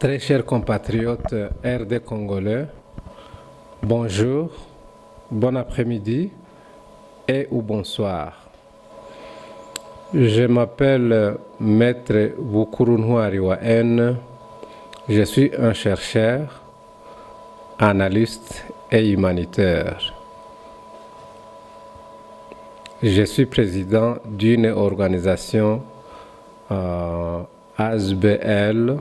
Très chers compatriotes RD congolais, bonjour, bon après-midi et ou bonsoir. Je m'appelle Maître Wukurunhuari N. Je suis un chercheur, analyste et humanitaire. Je suis président d'une organisation ASBL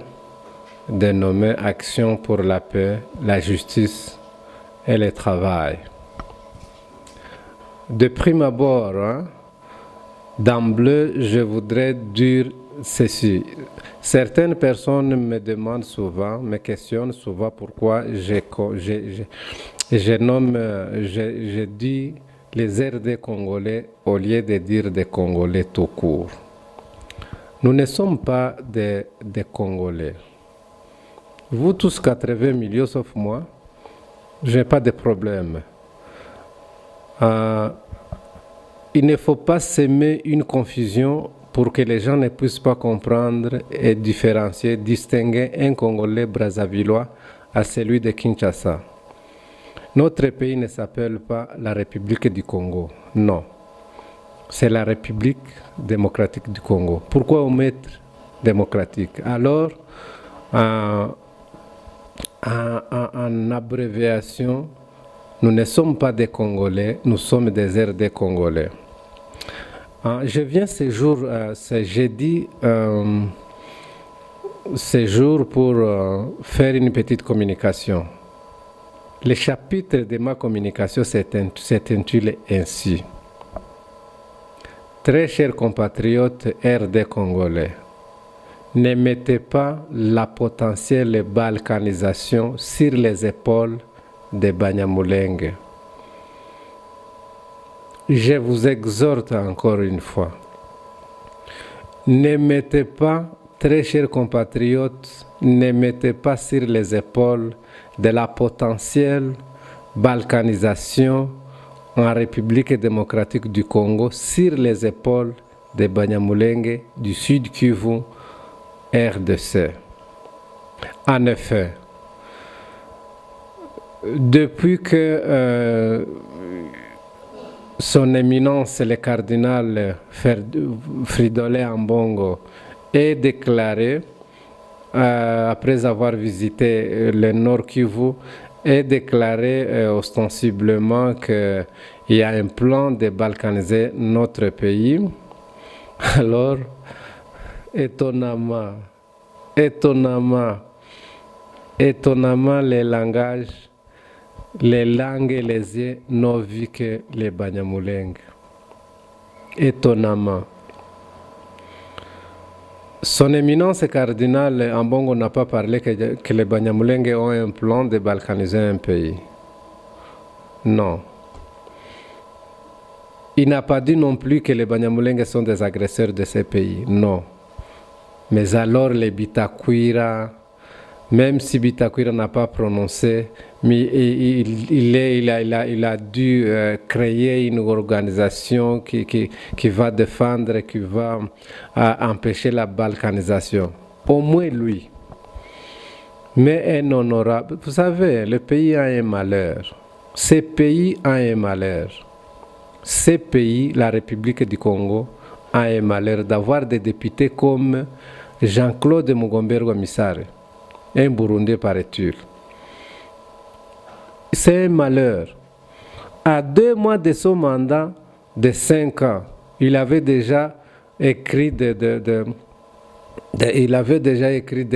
dénommée Action pour la paix, la justice et le travail. De prime abord, d'emblée, je voudrais dire ceci. Certaines personnes me demandent souvent, me questionnent souvent pourquoi je dis les RD congolais au lieu de dire des Congolais tout court. Nous ne sommes pas des Congolais. Vous tous 80 millions sauf moi, je n'ai pas de problème. Il ne faut pas s'aimer une confusion pour que les gens ne puissent pas comprendre et différencier, distinguer un Congolais brazzavillois à celui de Kinshasa. Notre pays ne s'appelle pas la République du Congo, non. C'est la République démocratique du Congo. Pourquoi omettre démocratique? Alors, en abréviation, nous ne sommes pas des Congolais, nous sommes des RD congolais. Je viens ce jeudi, pour faire une petite communication. Le chapitre de ma communication s'intitule ainsi. Très chers compatriotes RD congolais, ne mettez pas la potentielle balkanisation sur les épaules de Banyamulenge. Je vous exhorte encore une fois. Ne mettez pas, très chers compatriotes, ne mettez pas sur les épaules de la potentielle balkanisation en République démocratique du Congo sur les épaules de Banyamulenge du Sud Kivu, RDC. En effet, depuis que son éminence le cardinal Fridolin Ambongo est déclaré, après avoir visité le Nord Kivu, est déclaré ostensiblement qu'il y a un plan de balkaniser notre pays. Alors, étonnamment, les langages, les langues et les yeux n'ont vu que les Banyamulenge. Étonnamment. Son éminence cardinal Ambongo n'a pas parlé que les Banyamulenge ont un plan de balkaniser un pays. Non. Il n'a pas dit non plus que les Banyamulenge sont des agresseurs de ces pays. Non. Mais alors les Bitakwira, même si Bitakwira n'a pas prononcé, mais il a dû créer une organisation qui va défendre, qui va empêcher la balkanisation. Au moins lui. Mais un honorable. Vous savez, le pays a un malheur. Ce pays a un malheur. Ce pays, la République du Congo, a un malheur d'avoir des députés comme Jean-Claude Mugomberwa Missare, un Burundais paraît-il. C'est un malheur. À 2 mois de son mandat de 5 ans, il avait déjà écrit des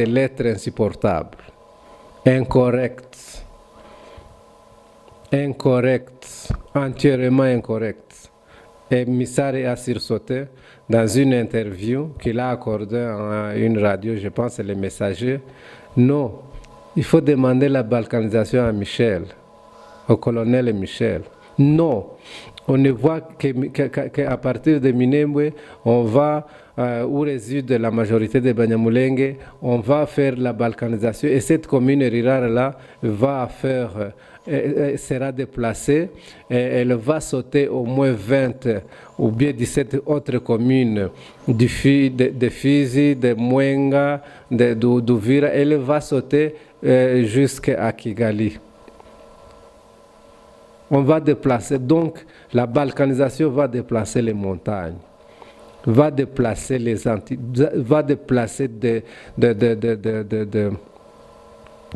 lettres insupportables, incorrectes, entièrement incorrectes. Et Missare a sursauté dans une interview qu'il a accordée à une radio, je pense Les Messagers. Non, il faut demander la balkanisation à Michel, au colonel Michel. Non, on ne voit qu'à partir de Minembwe, on va, où réside la majorité des Banyamulenge, on va faire la balkanisation et cette commune rurale-là va faire sera déplacée. Elle va sauter au moins 20 ou bien 17 autres communes de Fizi, de Mwenga, d'Uvira. Elle va sauter jusqu'à Kigali. On va déplacer, donc la balkanisation va déplacer les montagnes, va déplacer va déplacer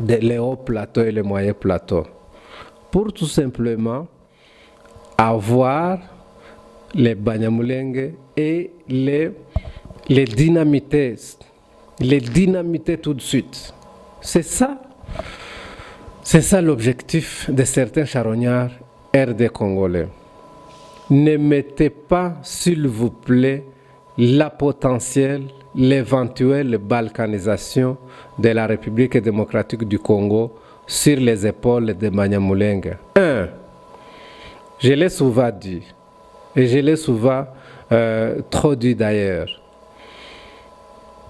les hauts plateaux et les moyens plateaux, pour tout simplement avoir les Banyamulenge et les dynamiter tout de suite. C'est ça l'objectif de certains charognards RD congolais. Ne mettez pas, s'il vous plaît, l'éventuelle balkanisation de la République démocratique du Congo sur les épaules de Banyamulenge. Je l'ai souvent dit, et je l'ai souvent trop dit d'ailleurs.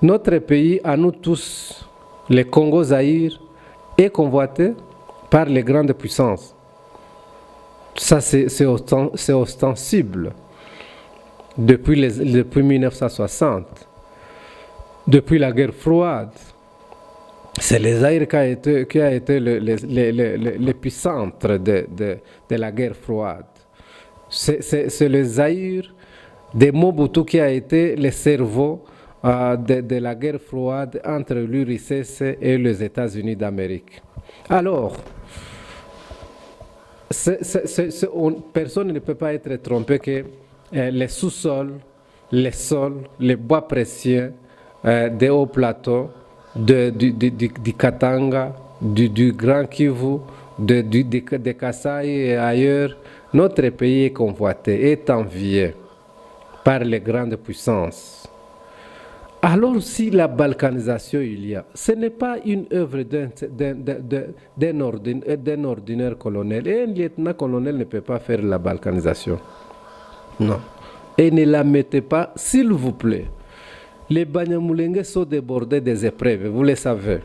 Notre pays, à nous tous, le Congo-Zaïre, est convoité par les grandes puissances. Ça, c'est ostensible. Depuis 1960, depuis la guerre froide, c'est le Zaïre qui a été l'épicentre de la guerre froide. C'est le Zaïre de Mobutu qui a été le cerveau de la guerre froide entre l'URSS et les États-Unis d'Amérique. Alors, personne ne peut pas être trompé que les sous-sols, les sols, les bois précieux des hauts plateaux, du Katanga, du Grand Kivu, de Kasaï et ailleurs, notre pays est convoité, est envié par les grandes puissances. Alors, si la balkanisation il y a, ce n'est pas une œuvre d'un ordinaire colonel. Et un lieutenant-colonel ne peut pas faire la balkanisation. Non. Et ne la mettez pas, s'il vous plaît. Les Banyamulenge sont débordés des épreuves, vous le savez.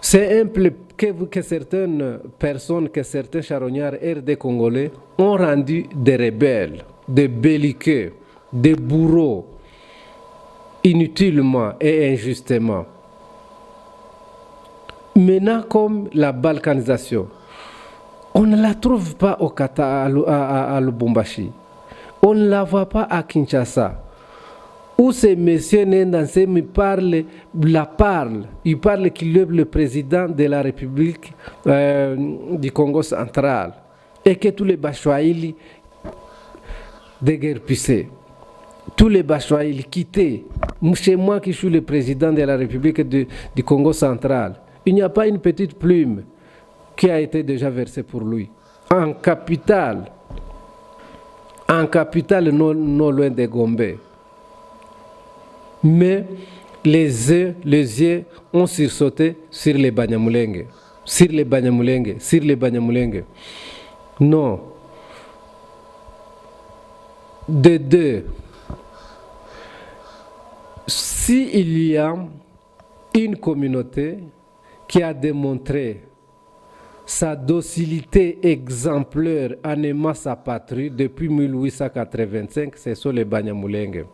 C'est simple que certaines personnes, que certains charognards RD congolais ont rendu des rebelles, des belliqueux, des bourreaux, inutilement et injustement. Maintenant, comme la balkanisation, on ne la trouve pas au Kata, à Lubumbashi. On ne la voit pas à Kinshasa. Où ces messieurs Nendansé me parlent, il parle qu'il est le président de la République du Congo central et que tous les Bachouaïli déguerpissaient. Tous les Bachouaïli quittés. Chez moi qui suis le président de la République du Congo central, il n'y a pas une petite plume qui a été déjà versée pour lui. En capitale, non loin de Gombe. Mais les yeux ont sursauté sur les Banyamulenge. Non. De deux. S'il y a une communauté qui a démontré sa docilité exemplaire en aimant sa patrie depuis 1885, c'est sur les Banyamulenge.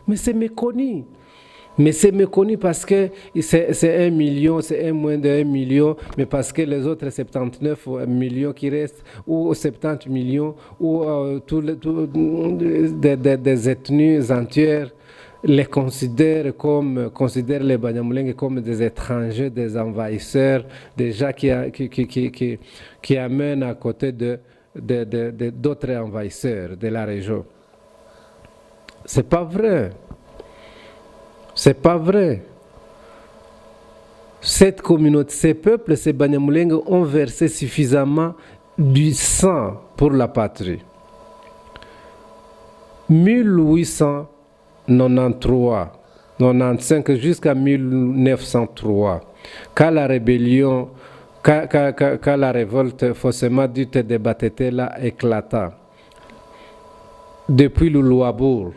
Mais c'est méconnu. Parce que c'est 1 million, c'est moins de 1 million, mais parce que les autres 79 millions qui restent, ou 70 millions, ou des ethnies entières, considèrent les Banyamulenge comme des étrangers, des envahisseurs, des gens qui amènent à côté d'autres envahisseurs de la région. C'est pas vrai. Cette communauté, ces peuples, ces Banyamulenge ont versé suffisamment du sang pour la patrie. 1893, 95 jusqu'à 1903, quand la rébellion, quand la révolte faussement dite de Batetela éclata, depuis le Louabourg,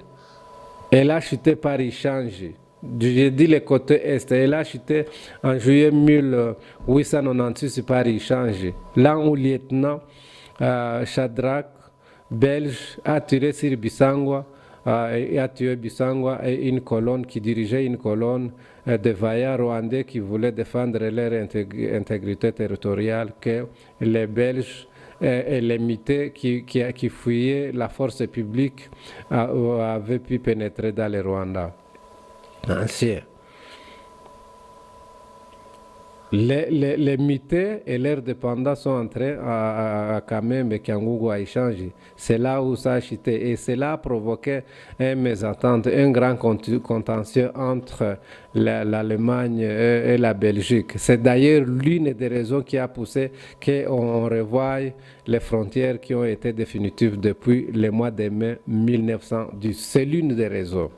elle a chuté par Ichangi, J'ai dit le côté est. Elle a acheté en juillet 1896 par échange. Là où le lieutenant Shadrach, belge, a tiré sur Bissangwa et a tué Bissangwa et une colonne qui dirigeait une colonne de vaillants rwandais qui voulaient défendre leur intégrité territoriale que les Belges et les mités qui fuyaient la force publique avaient pu pénétrer dans le Rwanda ancien. Les mités et leurs dépendants sont entrés à Kamembe, Kyangugu à échanger. C'est là où ça a chuté. Et cela a provoqué un mésentente, un grand contentieux entre l'Allemagne et la Belgique. C'est d'ailleurs l'une des raisons qui a poussé qu'on revoie les frontières qui ont été définitives depuis le mois de mai 1910. C'est l'une des raisons.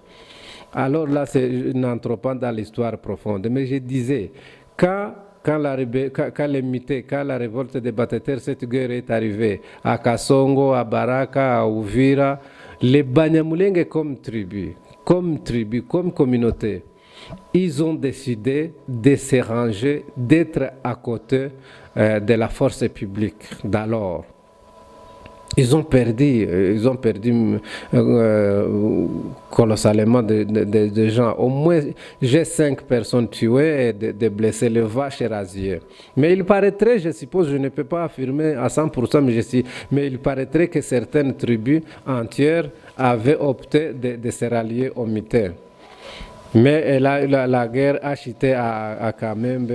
Alors là, je n'entre pas dans l'histoire profonde, mais je disais, quand la révolte des Bateteurs, cette guerre est arrivée à Kasongo, à Baraka, à Uvira, les Banyamulenge comme tribu, comme communauté, ils ont décidé de se ranger, d'être à côté de la force publique d'alors. Ils ont perdu colossalement de gens. Au moins, j'ai 5 personnes tuées et de blessés, le vache et rasier. Mais il paraîtrait, je suppose, je ne peux pas affirmer à 100%, mais il paraîtrait que certaines tribus entières avaient opté de se rallier aux mités. Mais la guerre a chuté à Kamembe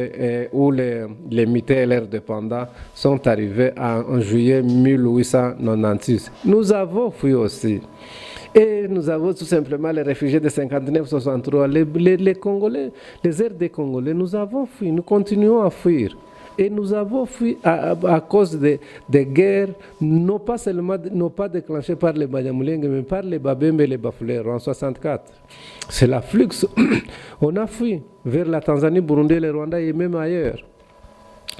où les mités et leurs dépendants sont arrivés en juillet 1896. Nous avons fui aussi. Et nous avons tout simplement les réfugiés de 59-63, les Congolais, les aires des Congolais, nous avons fui, nous continuons à fuir. Et nous avons fui à cause des guerres, non pas déclenchées par les Banyamulenge, mais par les Babembe et les Bafuleurs en 1964. C'est la flux. On a fui vers la Tanzanie, Burundi, le Rwanda et même ailleurs.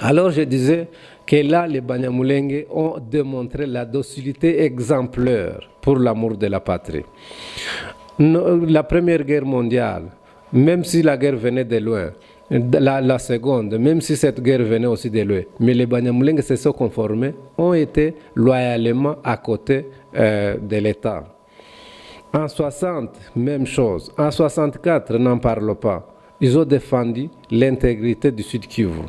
Alors je disais que là, les Banyamulenge ont démontré la docilité exemplaire pour l'amour de la patrie. La Première Guerre mondiale, même si la guerre venait de loin, la seconde, même si cette guerre venait aussi de loin, mais les Banyamulenge se sont conformés, ont été loyalement à côté de l'État. En 60, même chose. En 64, n'en parlons pas. Ils ont défendu l'intégrité du Sud Kivu.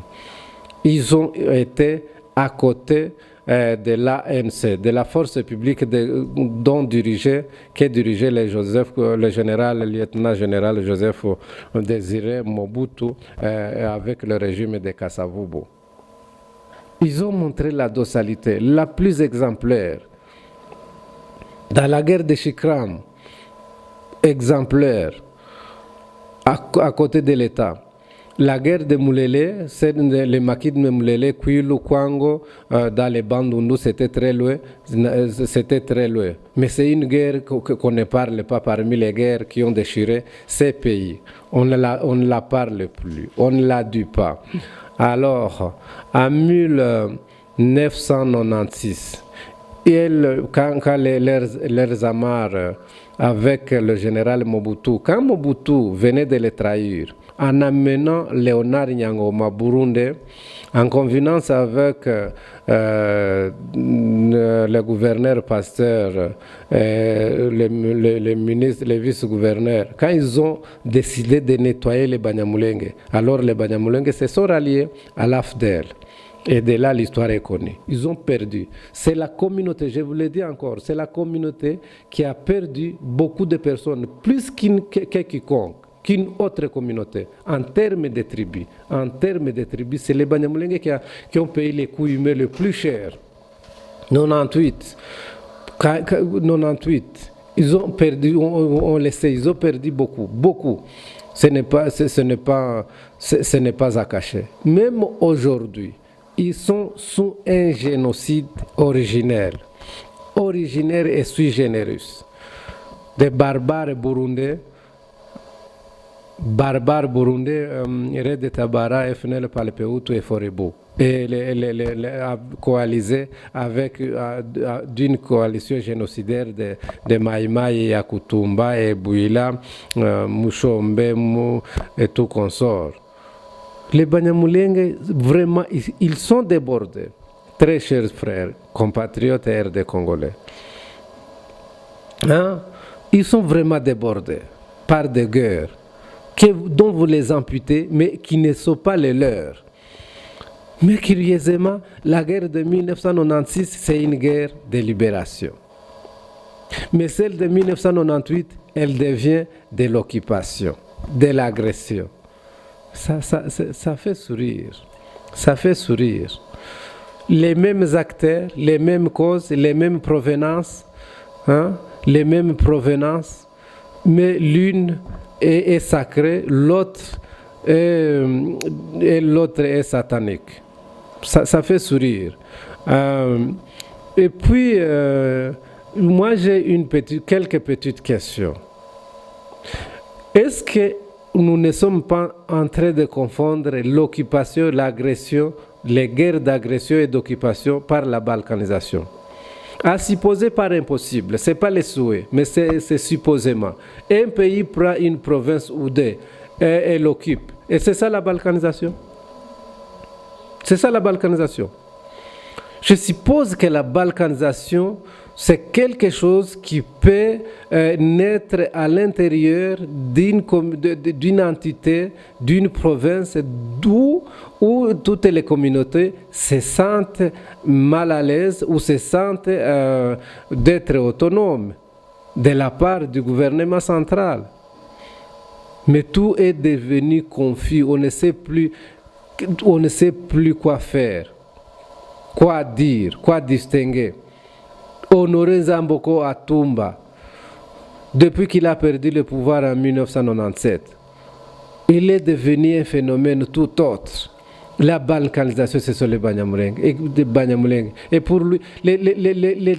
Ils ont été à côté de l'ANC, de la force publique que dirigeait le général, le lieutenant-général Joseph Désiré Mobutu avec le régime de Kasavubu. Ils ont montré la docilité la plus exemplaire. Dans la guerre de Chikram, exemplaire, à côté de l'État. La guerre de Moulélé, c'est les maquis de Moulélé, Kwilu, Kwango, dans les Bandundu, c'était très loin. Mais c'est une guerre qu'on ne parle pas parmi les guerres qui ont déchiré ces pays. On ne la parle plus, on ne la dit pas. Alors, en 1996, quand leurs amarres avec le général Mobutu, quand Mobutu venait de les trahir, en amenant Léonard Nyangoma Burundi, en convenance avec le gouverneur Pasteur, les ministres, les vice-gouverneurs, quand ils ont décidé de nettoyer les Banyamulenge, alors les Banyamulenge se sont ralliés à l'AFDEL. Et de là, l'histoire est connue. Ils ont perdu. C'est la communauté, je vous le dis encore, c'est la communauté qui a perdu beaucoup de personnes, plus qu'une autre communauté, en termes de tribus. En termes de tribus, c'est les Banyamulenge qui ont payé les coûts humains les plus chers. 98. Ils ont perdu, on le sait, ils ont perdu beaucoup. Ce n'est pas à cacher. Même aujourd'hui, ils sont sous un génocide originel et sui generis. Des barbares burundais, Red de Tabara, FNL Palpeutu et Forebu. et coalisé avec d'une coalition génocidaire de Maïmaï et Yakutumba et Bouila, Mouchombe et tout consort. Les Banyamulenge, vraiment, ils sont débordés. Très chers frères, compatriotes et RD Congolais. Hein? Ils sont vraiment débordés par des guerres dont vous les amputez, mais qui ne sont pas les leurs. Mais curieusement, la guerre de 1996, c'est une guerre de libération. Mais celle de 1998, elle devient de l'occupation, de l'agression. Ça fait sourire. Ça fait sourire. Les mêmes acteurs, les mêmes causes, les mêmes provenances, hein, les mêmes provenances, mais l'une est sacrée, l'autre est satanique. Ça fait sourire. Et puis, moi j'ai quelques petites questions. Est-ce que nous ne sommes pas en train de confondre l'occupation, l'agression, les guerres d'agression et d'occupation par la balkanisation? À supposer par impossible, ce n'est pas les souhaits, mais c'est supposément. Un pays prend une province ou deux et l'occupe. Et c'est ça la balkanisation? C'est ça la balkanisation. Je suppose que la balkanisation, c'est quelque chose qui peut naître à l'intérieur d'une entité, d'une province où toutes les communautés se sentent mal à l'aise ou se sentent d'être autonomes de la part du gouvernement central. Mais tout est devenu confus, on ne sait plus quoi faire, quoi dire, quoi distinguer. Honoré Zamboko Atumba, depuis qu'il a perdu le pouvoir en 1997, il est devenu un phénomène tout autre. La balkanisation, ce sont les Banyamulenge. Et pour lui, les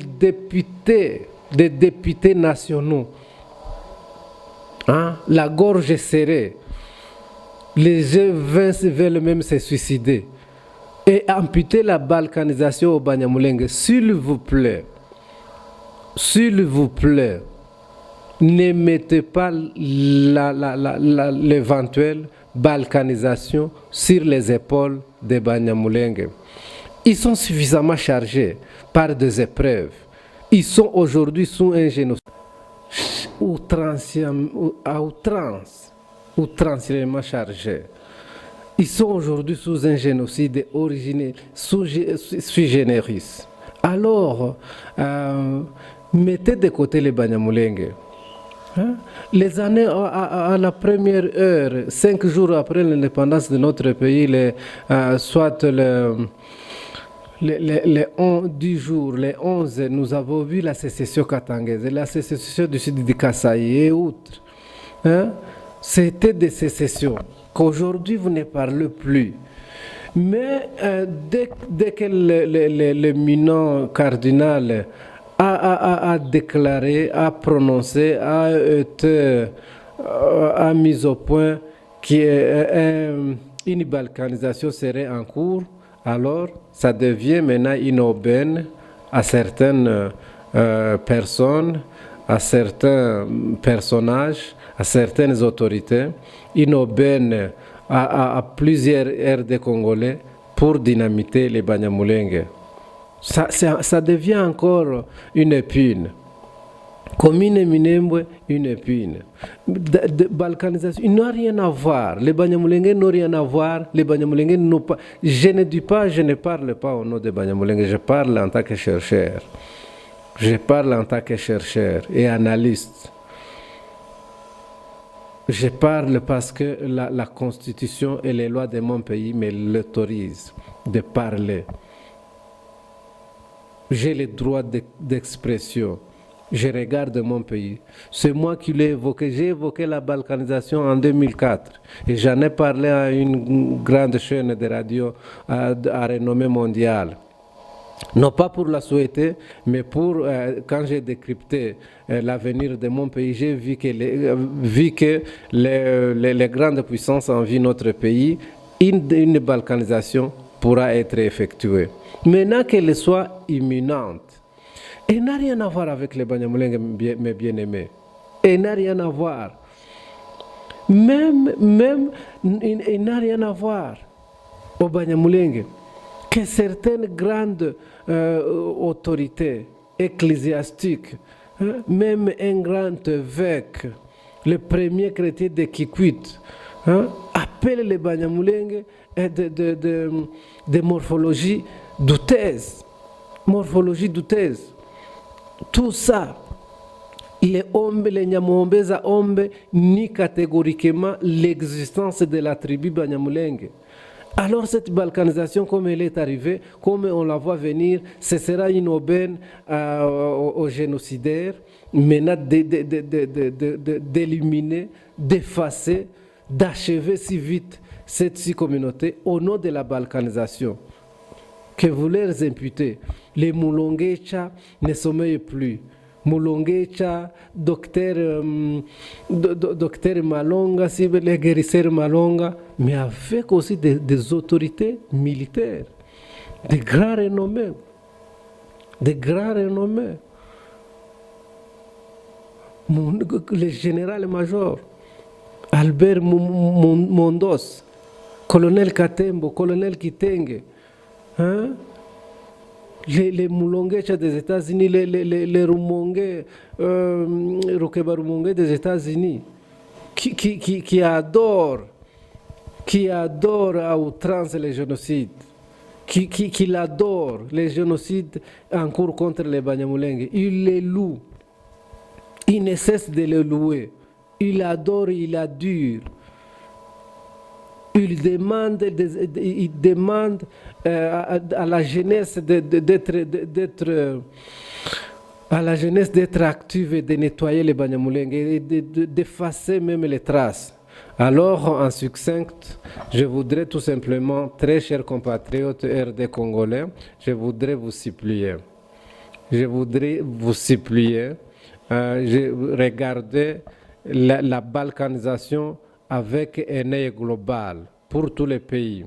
députés nationaux, hein, la gorge serrée, les jeunes veulent même se suicider. Et amputer la balkanisation au Banyamulenge, s'il vous plaît, ne mettez pas l'éventuelle balkanisation sur les épaules des Banyamulenge. Ils sont suffisamment chargés par des épreuves. Ils sont aujourd'hui sous un génocide outrancièrement chargés. Ils sont aujourd'hui sous un génocide originel, sui generis. Alors, mettez de côté les Banyamulenge. Hein? Les années à la première heure, 5 jours après l'indépendance de notre pays, soit les 10 jours, les 11, nous avons vu la sécession katangaise, la sécession du sud du Kasaï et autres. Hein? C'était des sécessions qu'aujourd'hui vous ne parlez plus. Mais dès que le minant cardinal a déclaré, a prononcé, a mis au point qu'une balkanisation serait en cours, alors ça devient maintenant une aubaine à certaines personnes, à certains personnages, à certaines autorités, une aubaine à plusieurs RD congolais pour dynamiter les Banyamulenge. Ça devient encore une épine. Commune Minembwe, une épine. Balkanisation, il n'a rien à voir. Les Banyamulenge n'ont rien à voir. Les Banyamulenge n'ont pas. Je ne parle pas au nom des Banyamulenge, je parle en tant que chercheur. Je parle en tant que chercheur et analyste. Je parle parce que la Constitution et les lois de mon pays me l'autorisent de parler. J'ai le droit d'expression. Je regarde mon pays. C'est moi qui l'ai évoqué. J'ai évoqué la balkanisation en 2004. Et j'en ai parlé à une grande chaîne de radio à renommée mondiale. Non pas pour la souhaiter, mais pour, quand j'ai décrypté l'avenir de mon pays, j'ai vu que les grandes puissances envient notre pays. Une balkanisation pourra être effectuée. Maintenant qu'elle soit imminente, elle n'a rien à voir avec les Banyamulenge, mes bien-aimés. Elle n'a rien à voir. Même, il n'a rien à voir au Banyamulenge que certaines grandes autorités ecclésiastiques, même un grand évêque, le premier chrétien de Kikwit, appelle les Banyamulenge de morphologie douteuse. Morphologie douteuse. Tout ça, les Nyamuhombeza Ombe nient catégoriquement l'existence de la tribu Banyamulenge. Alors cette balkanisation, comme elle est arrivée, comme on la voit venir, ce sera une aubaine aux génocidaires, maintenant d'éliminer, d'effacer, d'achever si vite cette communauté au nom de la balkanisation. Que vous leur imputez, les Mulongecha ne sommeillent plus. Mulongecha, docteur Malonga, les guérisseurs Malonga, mais avec aussi des autorités militaires, de grands renommés. Le général-major Albert Mondos, colonel Katembo, colonel Kitenge, les Mulongecha des États-Unis, les Rumonge, Rukeba Rumonge des États-Unis, qui adorent à outrance les génocides, qui l'adorent, les génocides en cours contre les Banyamulenge. Il les loue, il ne cesse de les louer, il adore, il adore. Il demande à la jeunesse d'être active et de nettoyer les Banyamulenge et d'effacer même les traces. Alors, en succinct, je voudrais tout simplement, très chers compatriotes RD congolais, je voudrais vous supplier. Regardez la balkanisation avec un œil global pour tous les pays.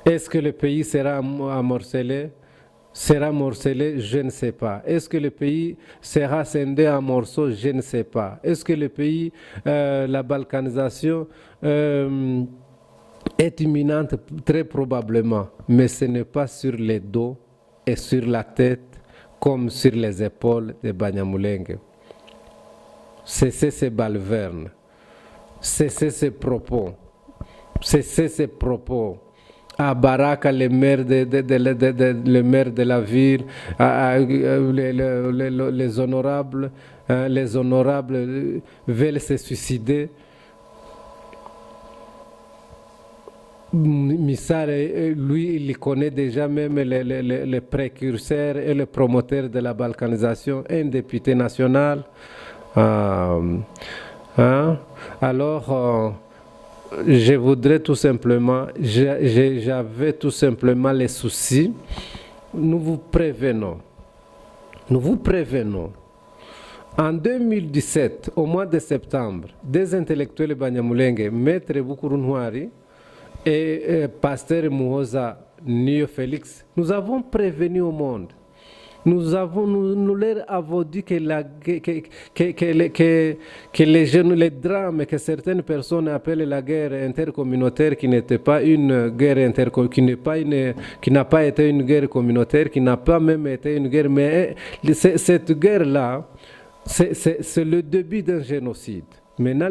Est-ce que le pays sera morcelé, je ne sais pas. Est-ce que le pays sera scindé en morceaux, je ne sais pas. Est-ce que le pays, la balkanisation est imminente, très probablement, mais ce n'est pas sur les dos et sur la tête comme sur les épaules des Banyamulenge. Cessez ces balvernes. Cessez ces propos. À Baraka, le maire de la ville, les honorables veulent se suicider. Missare, lui, il connaît déjà même les précurseurs et les promoteurs de la balkanisation, un député national. Alors, je voudrais tout simplement, j'avais tout simplement les soucis. Nous vous prévenons. En 2017, au mois de septembre, des intellectuels Banyamulenge, Maître Bukurunwari et Pasteur Muhoza Nio Félix, nous avons prévenu au monde. Nous leur avons dit que les jeunes, les drames que certaines personnes appellent la guerre intercommunautaire, qui n'était pas une guerre qui n'a pas été une guerre communautaire, qui n'a pas même été une guerre, mais cette guerre-là, c'est le début d'un génocide. Maintenant,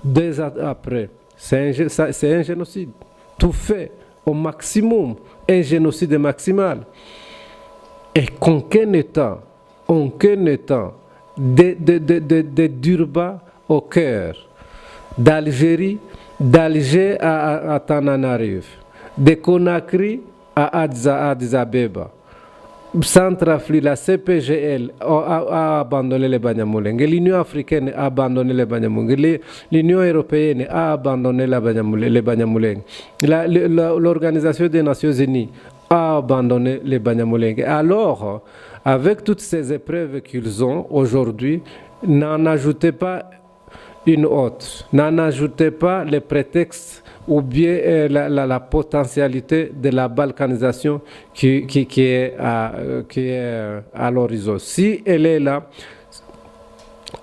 2 ans après, c'est un génocide. Tout fait au maximum, un génocide maximal. Et qu'aucun État de Durban au cœur, d'Algérie, d'Alger à Tananarive, de Conakry à Addis Abeba, Centrafrique, la CPGL a abandonné les Banyamulenge, l'Union africaine a abandonné les Banyamulenge, l'Union européenne a abandonné les Banyamulenge, l'Organisation des Nations Unies a abandonné les Banyamulenge. Alors, avec toutes ces épreuves qu'ils ont aujourd'hui, n'en ajoutez pas une autre. N'en ajoutez pas les prétextes ou bien la potentialité de la balkanisation qui est à l'horizon. Si elle est là,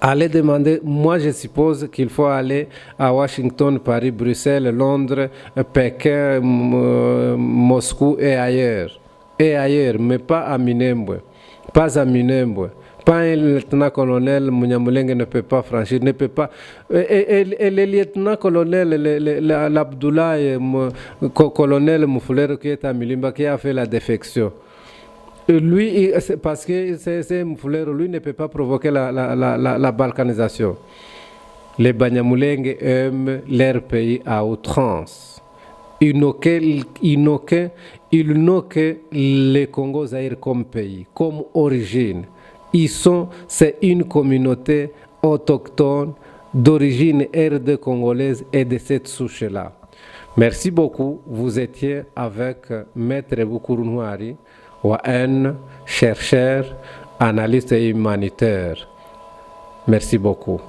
allez demander, moi je suppose qu'il faut aller à Washington, Paris, Bruxelles, Londres, Pékin, Moscou et ailleurs, mais pas à Minembwe. Pas à Minembwe. Pas un lieutenant-colonel, Munyamulenge ne peut pas franchir, ne peut pas. Et le lieutenant-colonel, l'Abdoulaye, colonel Moufouler qui est à Milimba, qui a fait la défection. Lui, parce que c'est Moufouler, lui ne peut pas provoquer la balkanisation. Les Banyamulenge aiment leur pays à outrance. Ils n'ont que le Congo-Zaïre comme pays, comme origine. C'est une communauté autochtone d'origine RD congolaise et de cette souche-là. Merci beaucoup. Vous étiez avec Maître Bukuru Ntwari, un chercheur, analyste humanitaire. Merci beaucoup.